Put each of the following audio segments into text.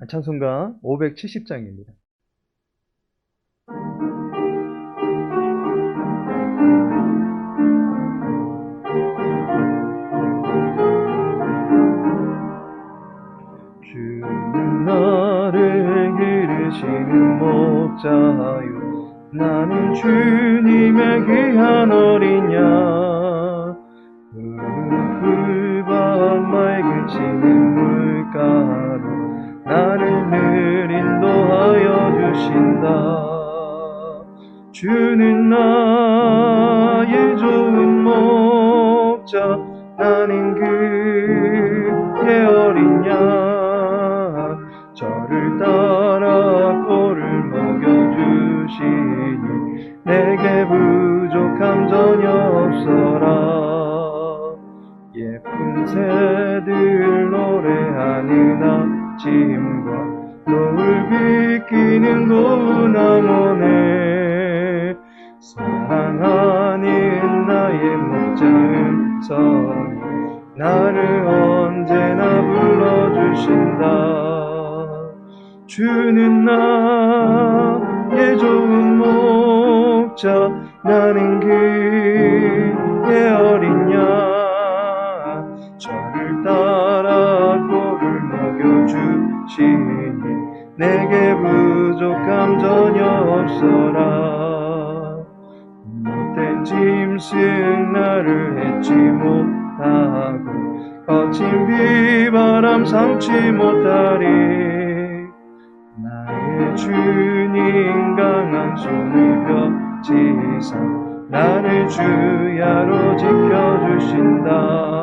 찬송가 570장입니다. 주는 나를 기르시는 목자요, 나는 주님의 귀한 어린 양. 푸르푸르 맑은 진흙 물가로 나를 늘 인도하여 주신다. 주는 나의 좋은 목자, 나는 그의 어린 양. 저를 따라 꼴을 먹여주시니 내게 부족함 전혀 없어라. 예쁜 새들 노래하는 아침과 노을 비키는 고운 암호네, 사랑하는 나의 목자 음성이 나를 언제나 불러주신다. 주는 나의 좋은 목자, 나는 그의 어린 양. 저를 따라 꼴을 먹여주시니 내게 부족함 전혀 없어라. 못된 짐승 나를 해치 못하고 거친 비바람 삼지 못하리. 나의 주님 강한 손을 펴치사 나를 주야로 지켜주신다.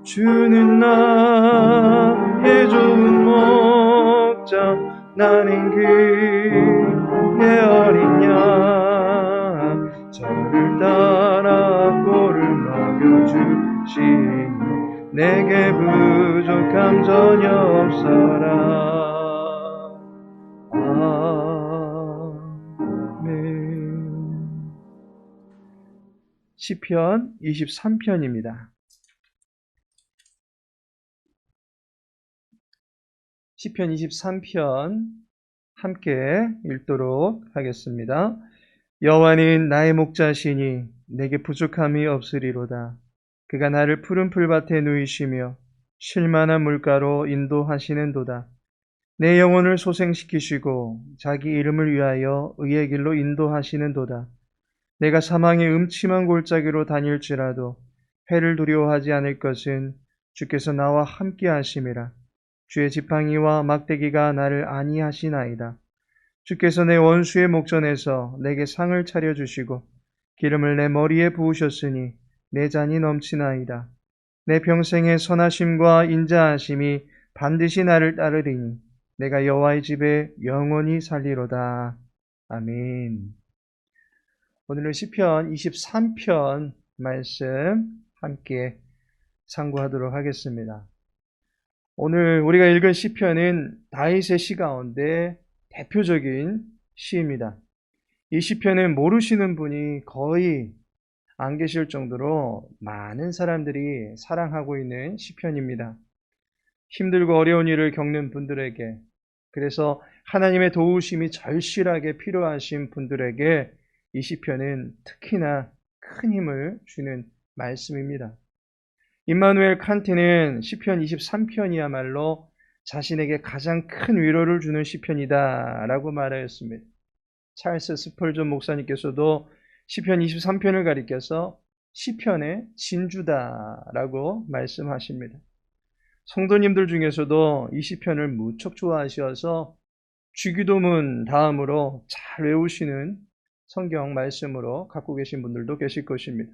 주는 나의 좋은 목자, 나는 그의 어린 양. 저를 따라 꼴을 먹여주시니 내게 부족함 전혀 없어라. 아멘. 시편 23편입니다. 시편 23편 함께 읽도록 하겠습니다. 여호와는 나의 목자시니 내게 부족함이 없으리로다. 그가 나를 푸른 풀밭에 누이시며 쉴만한 물가로 인도하시는도다. 내 영혼을 소생시키시고 자기 이름을 위하여 의의 길로 인도하시는도다. 내가 사망의 음침한 골짜기로 다닐지라도 해를 두려워하지 않을 것은 주께서 나와 함께 하심이라. 주의 지팡이와 막대기가 나를 안위하시나이다. 주께서 내 원수의 목전에서 내게 상을 차려주시고 기름을 내 머리에 부으셨으니 내 잔이 넘치나이다. 내 평생의 선하심과 인자하심이 반드시 나를 따르리니 내가 여호와의 집에 영원히 살리로다. 아멘. 오늘은 시편 23편 말씀 함께 상고하도록 하겠습니다. 오늘 우리가 읽은 시편은 다윗의 시 가운데 대표적인 시입니다. 이 시편은 모르시는 분이 거의 안 계실 정도로 많은 사람들이 사랑하고 있는 시편입니다. 힘들고 어려운 일을 겪는 분들에게, 그래서 하나님의 도우심이 절실하게 필요하신 분들에게 이 시편은 특히나 큰 힘을 주는 말씀입니다. 임마누엘 칸트는 시편 23편이야말로 자신에게 가장 큰 위로를 주는 시편이다 라고 말하였습니다. 찰스 스펄전 목사님께서도 시편 23편을 가리켜서 시편의 진주다 라고 말씀하십니다. 성도님들 중에서도 이 시편을 무척 좋아하셔서 주기도문 다음으로 잘 외우시는 성경 말씀으로 갖고 계신 분들도 계실 것입니다.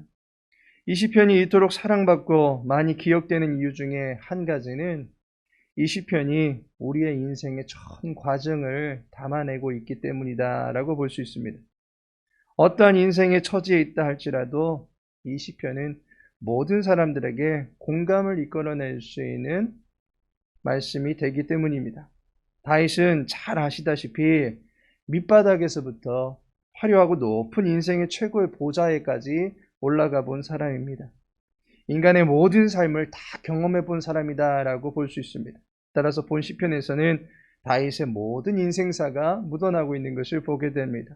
이 시편이 이토록 사랑받고 많이 기억되는 이유 중에 한 가지는 이 시편이 우리의 인생의 전 과정을 담아내고 있기 때문이다 라고 볼 수 있습니다. 어떠한 인생의 처지에 있다 할지라도 이 시편은 모든 사람들에게 공감을 이끌어낼 수 있는 말씀이 되기 때문입니다. 다윗은 잘 아시다시피 밑바닥에서부터 화려하고 높은 인생의 최고의 보좌에까지 올라가 본 사람입니다. 인간의 모든 삶을 다 경험해 본 사람이다라고 볼 수 있습니다. 따라서 본 시편에서는 다윗의 모든 인생사가 묻어나고 있는 것을 보게 됩니다.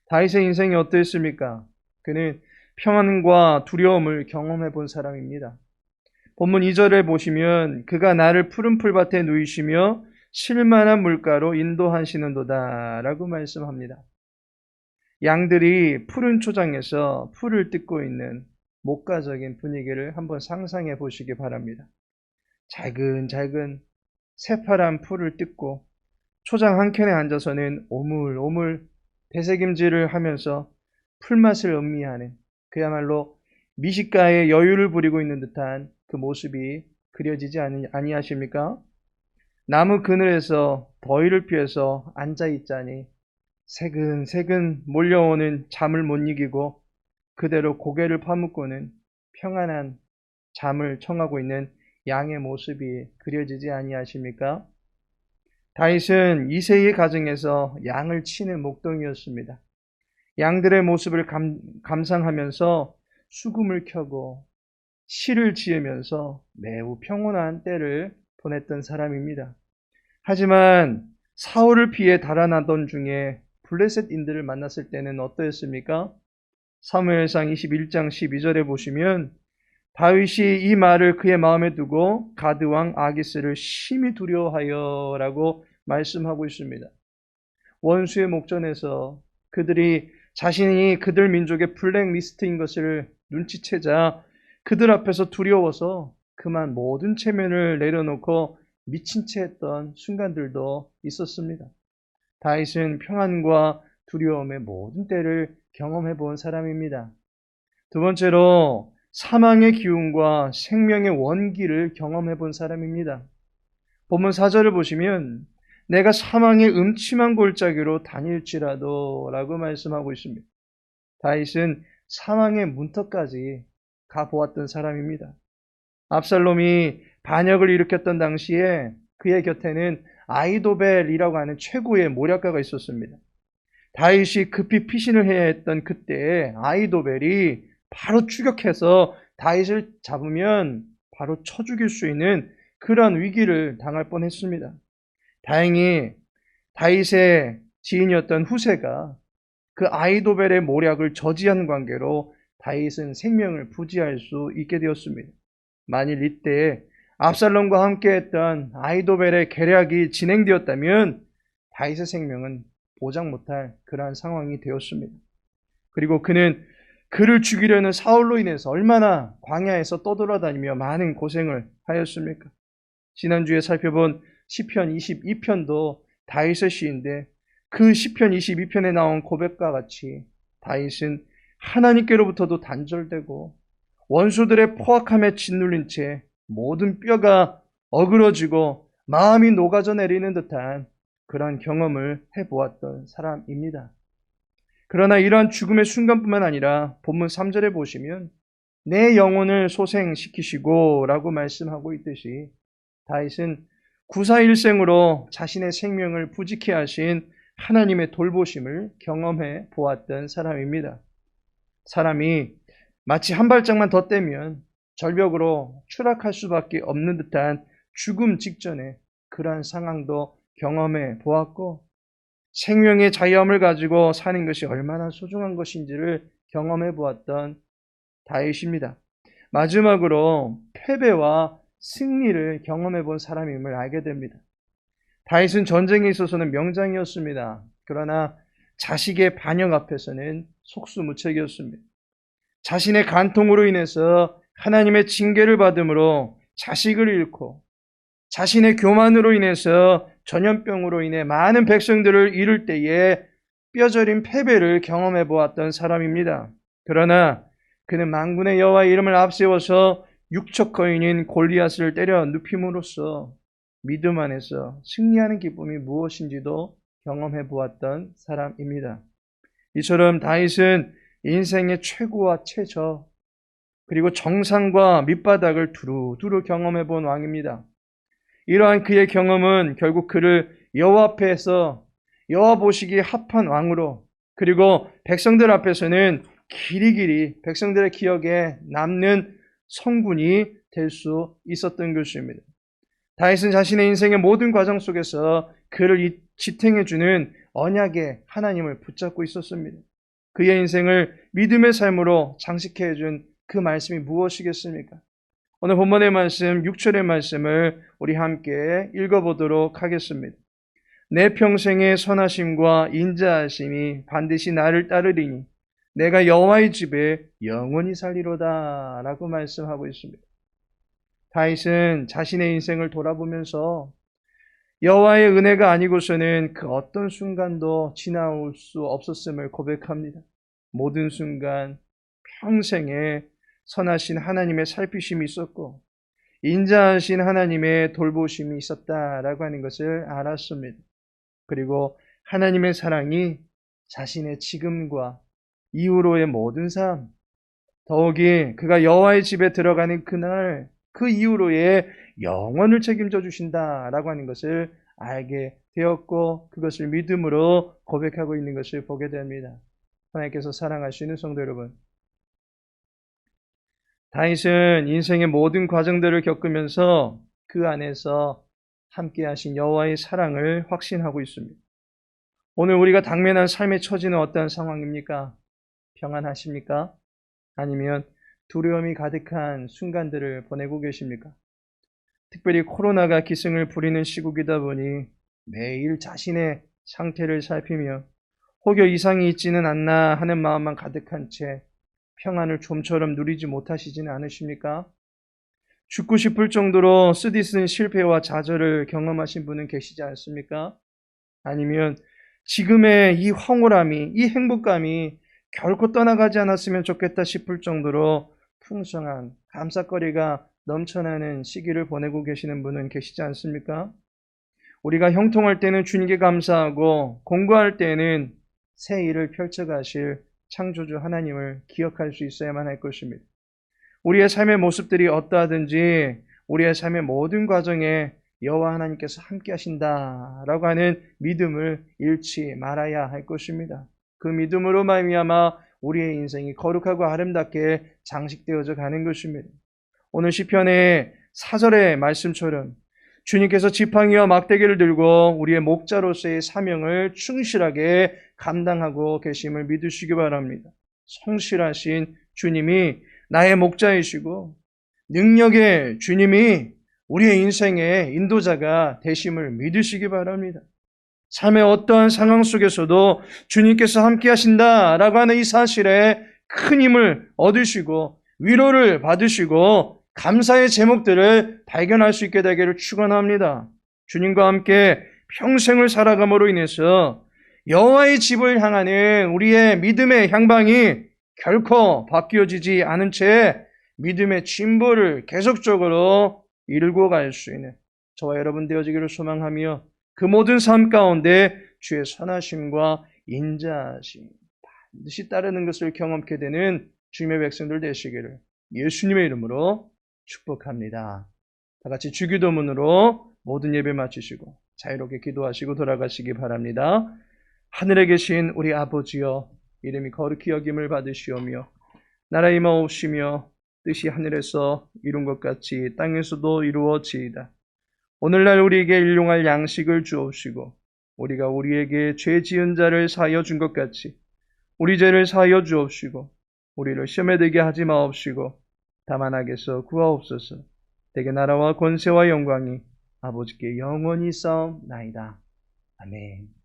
다윗의 인생이 어떠했습니까? 그는 평안과 두려움을 경험해 본 사람입니다. 본문 2절에 보시면 그가 나를 푸른 풀밭에 누이시며 쉴만한 물가로 인도하시는도다 라고 말씀합니다. 양들이 푸른 초장에서 풀을 뜯고 있는 목가적인 분위기를 한번 상상해 보시기 바랍니다. 작은 새파란 풀을 뜯고 초장 한 켠에 앉아서는 오물오물 되새김질을 하면서 풀맛을 음미하는 그야말로 미식가의 여유를 부리고 있는 듯한 그 모습이 그려지지 아니하십니까? 나무 그늘에서 더위를 피해서 앉아있자니 새근새근 몰려오는 잠을 못 이기고 그대로 고개를 파묻고는 평안한 잠을 청하고 있는 양의 모습이 그려지지 아니하십니까? 다윗은 이새의 가정에서 양을 치는 목동이었습니다. 양들의 모습을 감상하면서 수금을 켜고 시를 지으면서 매우 평온한 때를 보냈던 사람입니다. 하지만 사울을 피해 달아나던 중에 블레셋인들을 만났을 때는 어떠했습니까? 사무엘상 21장 12절에 보시면 다윗이 이 말을 그의 마음에 두고 가드왕 아기스를 심히 두려워하여 라고 말씀하고 있습니다. 원수의 목전에서 그들이 자신이 그들 민족의 블랙리스트인 것을 눈치채자 그들 앞에서 두려워서 그만 모든 체면을 내려놓고 미친 채 했던 순간들도 있었습니다. 다윗은 평안과 두려움의 모든 때를 경험해 본 사람입니다. 두 번째로 사망의 기운과 생명의 원기를 경험해 본 사람입니다. 본문 4절을 보시면 내가 사망의 음침한 골짜기로 다닐지라도 라고 말씀하고 있습니다. 다윗은 사망의 문턱까지 가보았던 사람입니다. 압살롬이 반역을 일으켰던 당시에 그의 곁에는 아이도벨이라고 하는 최고의 모략가가 있었습니다. 다윗이 급히 피신을 해야 했던 그때에 아이도벨이 바로 추격해서 다윗을 잡으면 바로 쳐 죽일 수 있는 그런 위기를 당할 뻔했습니다. 다행히 다윗의 지인이었던 후세가 그 아이도벨의 모략을 저지한 관계로 다윗은 생명을 부지할 수 있게 되었습니다. 만일 이때 압살롬과 함께했던 아이도벨의 계략이 진행되었다면 다윗의 생명은 보장 못할 그러한 상황이 되었습니다. 그리고 그는 그를 죽이려는 사울로 인해서 얼마나 광야에서 떠돌아다니며 많은 고생을 하였습니까? 지난주에 살펴본 시편 22편도 다윗의 시인데 그 시편 22편에 나온 고백과 같이 다윗은 하나님께로부터도 단절되고 원수들의 포악함에 짓눌린 채 모든 뼈가 어그러지고 마음이 녹아져 내리는 듯한 그런 경험을 해보았던 사람입니다. 그러나 이러한 죽음의 순간뿐만 아니라 본문 3절에 보시면 내 영혼을 소생시키시고 라고 말씀하고 있듯이 다윗은 구사일생으로 자신의 생명을 부지케 하신 하나님의 돌보심을 경험해 보았던 사람입니다. 사람이 마치 한 발짝만 더 떼면 절벽으로 추락할 수밖에 없는 듯한 죽음 직전에 그러한 상황도 경험해 보았고 생명의 자유함을 가지고 사는 것이 얼마나 소중한 것인지를 경험해 보았던 다윗입니다. 마지막으로 패배와 승리를 경험해 본 사람임을 알게 됩니다. 다윗은 전쟁에 있어서는 명장이었습니다. 그러나 자식의 반역 앞에서는 속수무책이었습니다. 자신의 간통으로 인해서 하나님의 징계를 받음으로 자식을 잃고 자신의 교만으로 인해서 전염병으로 인해 많은 백성들을 잃을 때에 뼈저린 패배를 경험해 보았던 사람입니다. 그러나 그는 만군의 여호와의 이름을 앞세워서 육척 거인인 골리앗을 때려 눕힘으로써 믿음 안에서 승리하는 기쁨이 무엇인지도 경험해 보았던 사람입니다. 이처럼 다윗은 인생의 최고와 최저 그리고 정상과 밑바닥을 두루두루 경험해 본 왕입니다. 이러한 그의 경험은 결국 그를 여호와 앞에서 여호와 보시기에 합한 왕으로 그리고 백성들 앞에서는 길이길이 백성들의 기억에 남는 성군이 될 수 있었던 것입니다. 다윗은 자신의 인생의 모든 과정 속에서 그를 지탱해주는 언약의 하나님을 붙잡고 있었습니다. 그의 인생을 믿음의 삶으로 장식해준 그 말씀이 무엇이겠습니까? 오늘 본문의 말씀 6절의 말씀을 우리 함께 읽어보도록 하겠습니다. 내 평생의 선하심과 인자하심이 반드시 나를 따르리니 내가 여호와의 집에 영원히 살리로다 라고 말씀하고 있습니다. 다윗은 자신의 인생을 돌아보면서 여호와의 은혜가 아니고서는 그 어떤 순간도 지나올 수 없었음을 고백합니다. 모든 순간 평생에 선하신 하나님의 살피심이 있었고 인자하신 하나님의 돌보심이 있었다라고 하는 것을 알았습니다. 그리고 하나님의 사랑이 자신의 지금과 이후로의 모든 삶, 더욱이 그가 여호와의 집에 들어가는 그날 그 이후로의 영원을 책임져 주신다라고 하는 것을 알게 되었고 그것을 믿음으로 고백하고 있는 것을 보게 됩니다. 하나님께서 사랑하시는 성도 여러분, 다윗은 인생의 모든 과정들을 겪으면서 그 안에서 함께 하신 여호와의 사랑을 확신하고 있습니다. 오늘 우리가 당면한 삶의 처지는 어떠한 상황입니까? 평안하십니까? 아니면 두려움이 가득한 순간들을 보내고 계십니까? 특별히 코로나가 기승을 부리는 시국이다 보니 매일 자신의 상태를 살피며 혹여 이상이 있지는 않나 하는 마음만 가득한 채 평안을 좀처럼 누리지 못하시지는 않으십니까? 죽고 싶을 정도로 쓰디쓴 실패와 좌절을 경험하신 분은 계시지 않습니까? 아니면 지금의 이 황홀함이, 이 행복감이 결코 떠나가지 않았으면 좋겠다 싶을 정도로 풍성한 감사거리가 넘쳐나는 시기를 보내고 계시는 분은 계시지 않습니까? 우리가 형통할 때는 주님께 감사하고 공부할 때는 새 일을 펼쳐가실 창조주 하나님을 기억할 수 있어야만 할 것입니다. 우리의 삶의 모습들이 어떠하든지 우리의 삶의 모든 과정에 여호와 하나님께서 함께 하신다라고 하는 믿음을 잃지 말아야 할 것입니다. 그 믿음으로 말미암아 우리의 인생이 거룩하고 아름답게 장식되어져 가는 것입니다. 오늘 시편의 4절의 말씀처럼 주님께서 지팡이와 막대기를 들고 우리의 목자로서의 사명을 충실하게 감당하고 계심을 믿으시기 바랍니다. 성실하신 주님이 나의 목자이시고 능력의 주님이 우리의 인생의 인도자가 되심을 믿으시기 바랍니다. 삶의 어떠한 상황 속에서도 주님께서 함께 하신다라고 하는 이 사실에 큰 힘을 얻으시고 위로를 받으시고 감사의 제목들을 발견할 수 있게 되기를 축원합니다. 주님과 함께 평생을 살아감으로 인해서 여호와의 집을 향하는 우리의 믿음의 향방이 결코 바뀌어지지 않은 채 믿음의 진보를 계속적으로 이루고 갈 수 있는 저와 여러분 되어지기를 소망하며 그 모든 삶 가운데 주의 선하심과 인자하심 반드시 따르는 것을 경험케 되는 주님의 백성들 되시기를 예수님의 이름으로 축복합니다. 다 같이 주기도문으로 모든 예배 마치시고 자유롭게 기도하시고 돌아가시기 바랍니다. 하늘에 계신 우리 아버지여, 이름이 거룩히 여김을 받으시오며 나라 임하옵시며 뜻이 하늘에서 이룬 것 같이 땅에서도 이루어지이다. 오늘날 우리에게 일용할 양식을 주옵시고 우리가 우리에게 죄 지은 자를 사하여 준 것 같이 우리 죄를 사하여 주옵시고 우리를 시험에 들게 하지 마옵시고 다만 악에서 구하옵소서. 대개 나라와 권세와 영광이 아버지께 영원히 싸움나이다. 아멘.